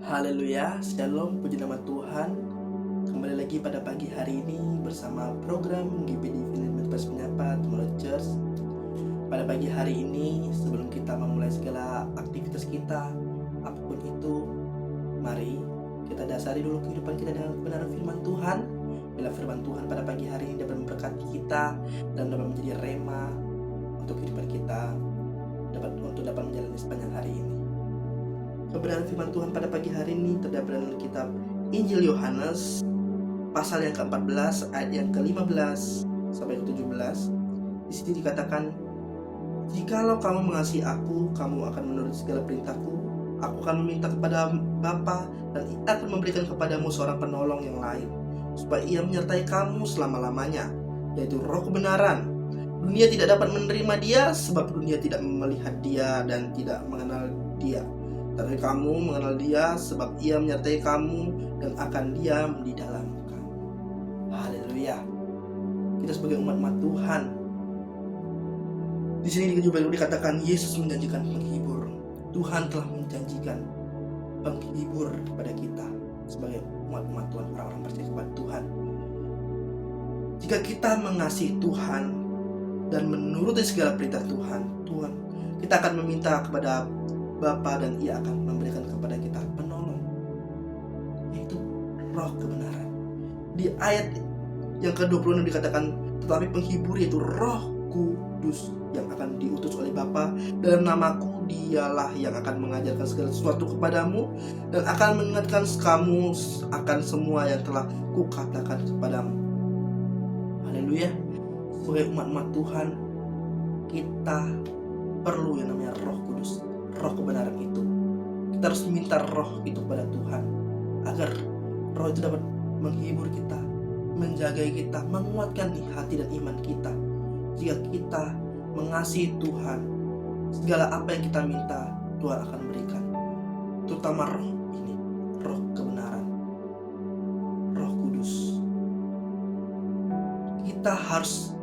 Haleluya, Shalom, puji nama Tuhan. Kembali lagi pada pagi hari ini bersama program GPD Finland Best Menyapa Tomorrow Church. Pada pagi hari ini, sebelum kita memulai segala aktivitas kita, apapun itu, mari kita dasari dulu kehidupan kita dengan kebenaran firman Tuhan. Bila firman Tuhan pada pagi hari ini dapat memberkati kita dan dapat menjadi rema untuk kehidupan kita, dapat menjalani sepanjang hari ini. Kebenaran firman Tuhan pada pagi hari ini terdapat dalam kitab Injil Yohanes pasal yang ke-14 ayat yang ke-15 sampai ke-17. Di sini dikatakan, "Jikalau kamu mengasihi aku, kamu akan menuruti segala perintahku. Aku akan meminta kepada Bapa dan Ia akan memberikan kepadamu seorang penolong yang lain, supaya Ia menyertai kamu selama-lamanya, yaitu Roh kebenaran. Dunia tidak dapat menerima Dia sebab dunia tidak melihat Dia dan tidak mengenal Dia. Tapi kamu mengenal Dia sebab Ia menyertai kamu dan akan diam di dalam kamu." Haleluya. Kita sebagai umat Tuhan, di sini juga dikatakan Yesus menjanjikan penghibur. Tuhan telah menjanjikan penghibur kepada kita sebagai umat Tuhan, orang-orang percaya kepada Tuhan. Jika kita mengasihi Tuhan dan menuruti segala perintah Tuhan, kita akan meminta kepada Bapa dan Ia akan memberikan kepada kita penolong, yaitu Roh kebenaran. Di ayat yang ke-26 dikatakan, tetapi penghibur yaitu Roh Kudus yang akan diutus oleh Bapa dalam namaku, Dialah yang akan mengajarkan segala sesuatu kepadamu dan akan mengingatkan kamu akan semua yang telah kukatakan kepadamu. Haleluya. Sebagai umat Tuhan, kita perlu yang namanya Roh Kudus, Roh kebenaran itu. Kita harus minta Roh itu kepada Tuhan, agar Roh itu dapat menghibur kita, menjaga kita, menguatkan hati dan iman kita. Jika kita mengasihi Tuhan, segala apa yang kita minta Tuhan akan berikan, terutama Roh ini, Roh kebenaran, Roh Kudus. Kita harus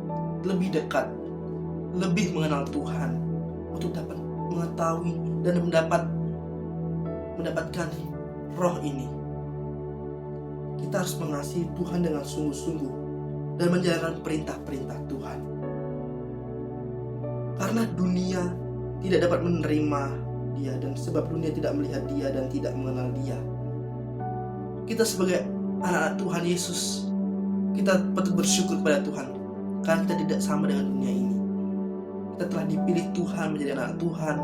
lebih dekat, lebih mengenal Tuhan untuk dapat mengetahui dan mendapatkan Roh ini. Kita harus mengasihi Tuhan dengan sungguh-sungguh dan menjalankan perintah-perintah Tuhan. Karena dunia tidak dapat menerima Dia, dan sebab dunia tidak melihat Dia dan tidak mengenal Dia. Kita sebagai anak-anak Tuhan Yesus, kita patut bersyukur kepada Tuhan karena kita tidak sama dengan dunia ini. Kita telah dipilih Tuhan menjadi anak Tuhan.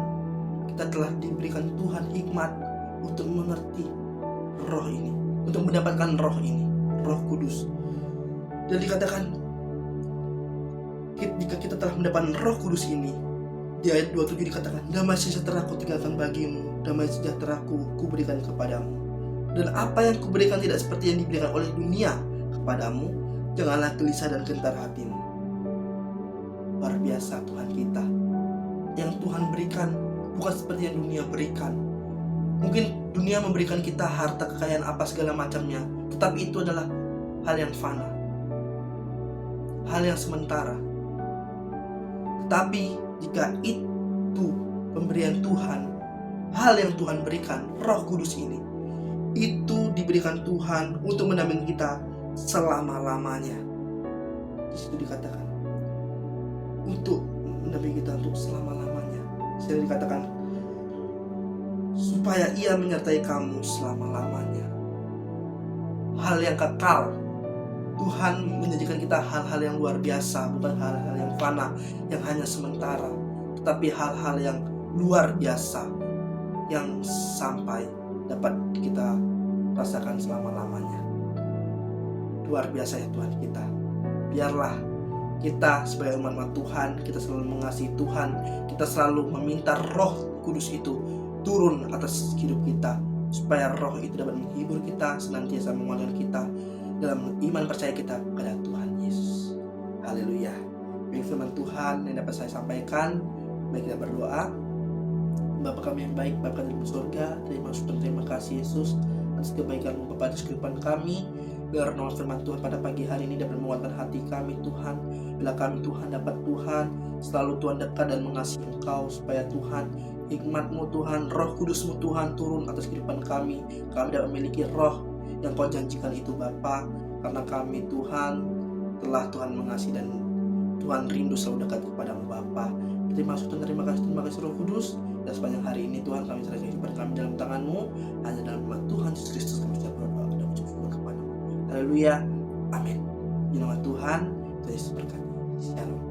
Kita telah diberikan Tuhan hikmat untuk mengerti Roh ini, untuk mendapatkan Roh ini, Roh Kudus. Dan dikatakan, jika kita telah mendapatkan Roh Kudus ini, di ayat 27 dikatakan, "Damai sejahtera ku tinggalkan bagimu, damai sejahtera ku berikan kepadamu. Dan apa yang kuberikan tidak seperti yang diberikan oleh dunia kepadamu. Janganlah gelisah dan gentar hatimu." Luar biasa Tuhan kita. Yang Tuhan berikan bukan seperti yang dunia berikan. Mungkin dunia memberikan kita harta, kekayaan, apa segala macamnya, tetapi itu adalah hal yang fana, hal yang sementara. Tetapi jika itu pemberian Tuhan, hal yang Tuhan berikan, Roh Kudus ini, itu diberikan Tuhan untuk mendampingi kita selama-lamanya. Di situ dikatakan untuk mendampingi kita untuk selama-lamanya. Saya dikatakan supaya Ia menyertai kamu selama-lamanya. Hal yang kekal. Tuhan menjanjikan kita hal-hal yang luar biasa, bukan hal-hal yang fana, yang hanya sementara, tetapi hal-hal yang luar biasa yang sampai dapat kita rasakan selama-lamanya. Luar biasa ya Tuhan kita. Biarlah kita sebagai umat Tuhan, kita selalu mengasihi Tuhan, kita selalu meminta Roh Kudus itu turun atas hidup kita, supaya Roh itu dapat menghibur kita, senantiasa menguatkan kita dalam iman percaya kita kepada Tuhan Yesus. Haleluya. Baik firman Tuhan yang dapat saya sampaikan. Baik, kita berdoa. Bapa kami yang baik, Bapa di surga, terima kasih Yesus atas kebaikan-Mu Bapa atas kehidupan kami. Biar renungan firman Tuhan pada pagi hari ini dapat menguatkan hati kami Tuhan. Bila kami Tuhan dapat Tuhan selalu Tuhan dekat dan mengasihi Engkau, supaya Tuhan hikmat-Mu Tuhan, Roh Kudus-Mu Tuhan turun atas kehidupan kami. Kami dapat memiliki roh yang Kau janjikan itu Bapa, karena kami Tuhan telah Tuhan mengasihi dan Tuhan rindu selalu dekat kepadamu Bapa. Terima kasih Roh Kudus. Dan sepanjang hari ini Tuhan kami serahkan kehidupan kami dalam tangan-Mu. Hanya dalam nama Tuhan Yesus Kristus kami siap berdoa dan mengucap syukur kepadamu. Haleluya, amin. Di nama Tuhan Yesus berkati. Shalom.